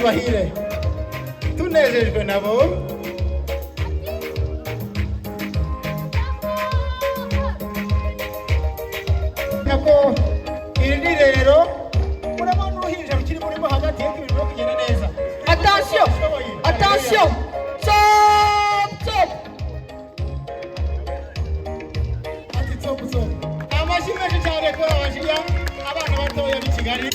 bahire tunezejwe nabo nako iri ni rero murabona uruhinja rukiri murimo hagati y'ibintu byo kugenda neza. Attention, attention, stop, stop. Ati stop stop. Amashyi menshi cyane ko abashiya abana batoya b'i Kigali.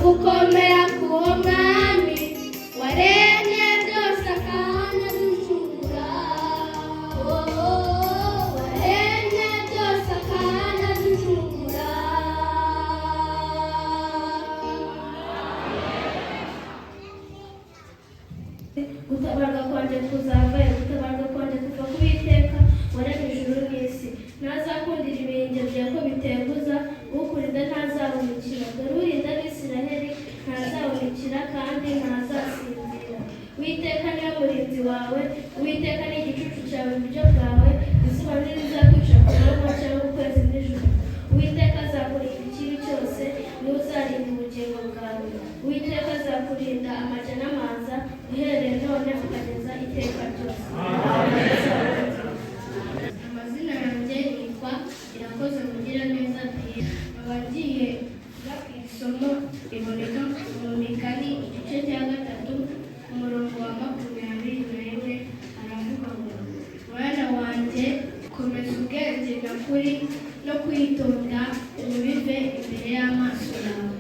gukomera k'uwo mwami waremye byose kuzava gutabarwa kwanjye kuva ku Uwiteka waremye ijuru n'isi. Ntazakundira ibirenge byawe ko biteguza, ukurinda ntazahunikira. Dore urinda Abisiraheli ntazahunikira kandi ntazasinzira. Uwiteka niwe murinzi wawe, Uwiteka ni igicucu cyawe iburyo bwawe, izuba ntirizakwica ku manywa cyangwa ukwezi nijoro. Uwiteka azakurinda ikibi cyose, ntuzarinda ubugingo bwawe. Uwiteka azakurinda amajya n'amaza, uhereye none ukageza iteka ryose. Amazina yanjye yitwa Irakoze Mugiraneza Dieu. Abagiye ku isomo riboneka mu Migani igice cya 3 umurongo wa 21 aravuga ngo mwana wanjye komeza ubwenge nyakuri no kwitonda ubive imbere y'amaso yawe.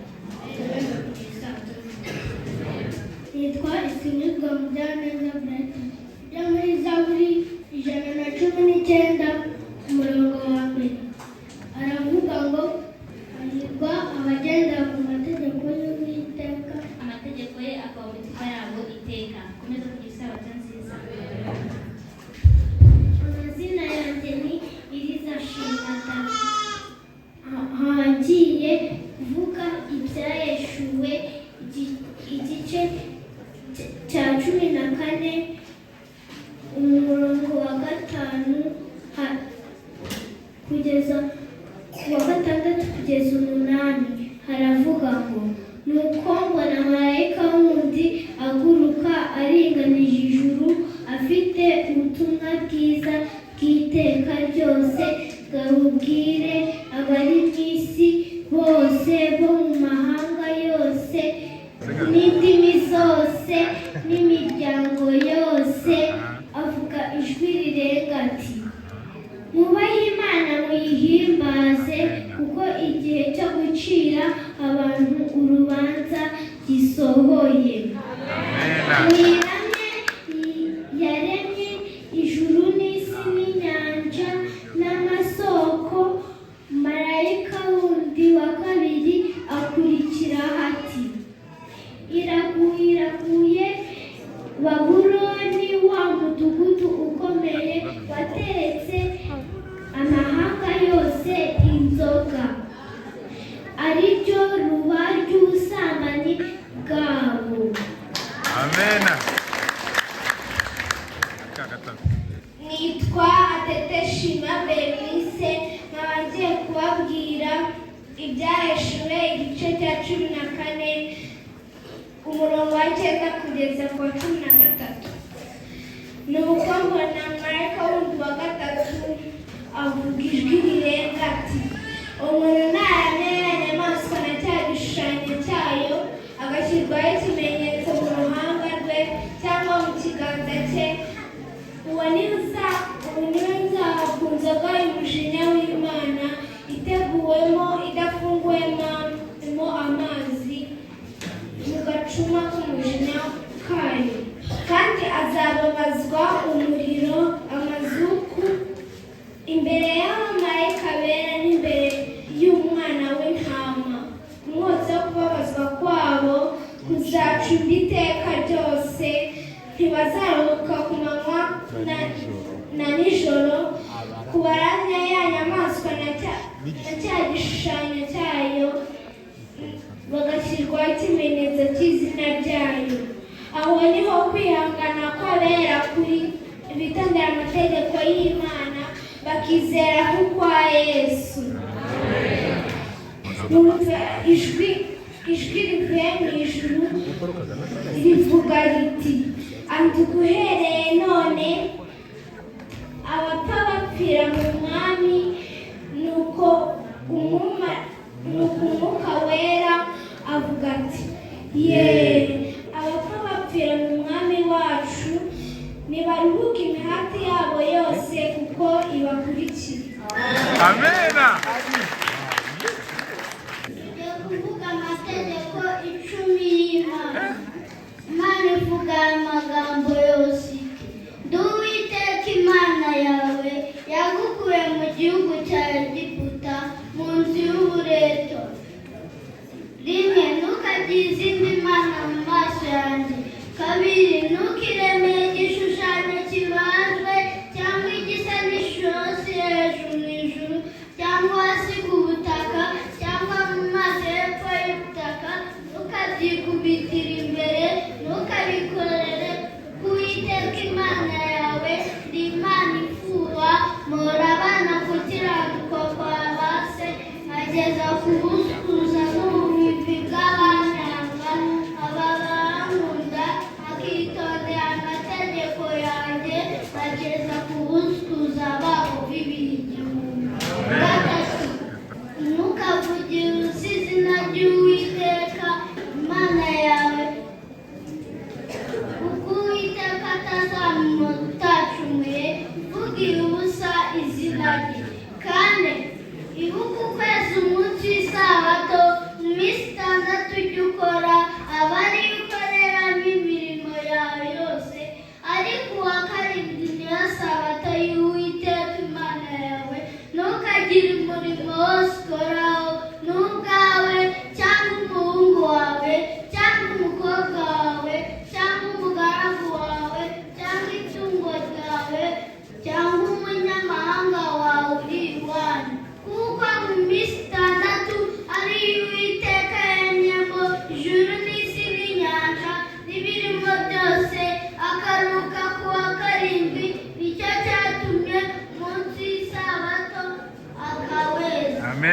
Nitwa Isinyuzwa Mugiraneza Brighton. Byo muri Zaburi 119 umurongo wa 2 aravuga ngo hahirwa abagendera ku mategeko y'Uwiteka, amategeko ye akaba imitima yabo iteka. Komeza kugira isabato nziza. Amazina yanjye ni Iriza Shimata. Hagiye kuvuga ibyayeshuwe igice cya 14 umurongo wa 5 kugeza ku wa 6 kugeza 8 haravuga ngo nuko mbona marayika wundi aguruka aringanije ijuru afite ubutumwa bwiza bw'iteka ryose bwabubwire abari mu isi bose bo mu mahanga yose n'indimi zose n'imiryango yose. Avuga ijwi rirenga ati mwubahe Imana muyihimbaze kuko igihe cyo gucira abantu urubanza gisohoye. Mwiramye yaremye ijuru n'isi n'inyanja n'amasoko. Marayika wundi wa kabiri akurikira ati iraguye Babuloni wa mudugudu ukomeye wateretse amahanga yose inzoga, ari ryo ruba ry'ubusambanyi bwabo. Amena. Nitwa Ateteshima Bernice, nkaba ngiye kubabwira ibyaheshuwe igice cya 14 umurongo wa 9 kugeza ku wa 13. Nuko mbona marayika wundi wa 3 avuga ijwi rirenga ati umuntu naramya inyamaswa na cya gishushanyo cyayo agashyirwaho ikimenyetso mu ruhanga rwe cyangwa mu kiganza cye, uwo niwe nzaha ku nzoga y'umujinya w'Imana iteguwemo idafunguwemo amazi mu gacuma k'umujinya kayo, kandi azababazwa umuriro amazuku imbere y'abamarayika bera n'imbere y'umwana w'intama. Umwotsi wo kubabazwa kwabo kuzacumba iteka ryose, ntibazaruhuka ku manywa na nijoro kubaramya ya nyamaswa na cya gishushanyo cyayo bagashyirwaho ikimenyetso cy'izina ryayo. Aho niho kwihangana kw'abera kuri bitondera amategeko y'Imana bakizera kwa Yesu. Numva ijwi rivuye mu ijuru rivuga riti andi guhereye none abapfa bapfira mu mwami. Nuko umwuka wera avuga ati abapfa bapfira mu mwami wacu nibaruhuke imihati yabo yose kuko ibakurikira. Amena. Kuvuga amategeko 10 y'Imana. Imana ivuga amagambo yose ndi Uwiteka Imana yawe yagukuye mu gihugu cya Egiputa mu nzu y'uburetwa. Rimwe ntukagire izindi mana mu maso yanjye. Kabiri ntukiremere igishushanyo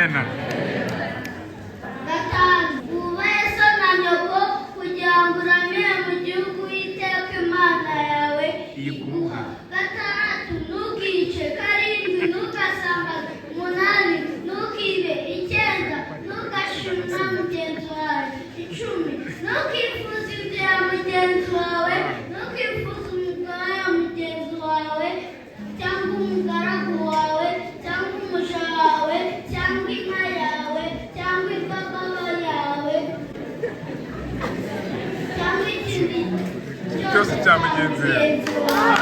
amen. gatanu wubahe so na nyoko kugira ngo uramire mu gihugu Uwiteka Imana yawe iguha. gatandatu ntukice. karindwi ntugasambaze. umunani ntukibe. icyenda ntugashimuta mugenzi wawe. icumi ntukifuze ibyo ya mugenzi wawe. ntukifuze umugore wa mugenzi wawe cyangwa umugaragu wawe cyangwa umuja wawe cyangwa inka yawe cyangwa imbababa yawe cyangwa ikindi cyose cya mugenzi wawe.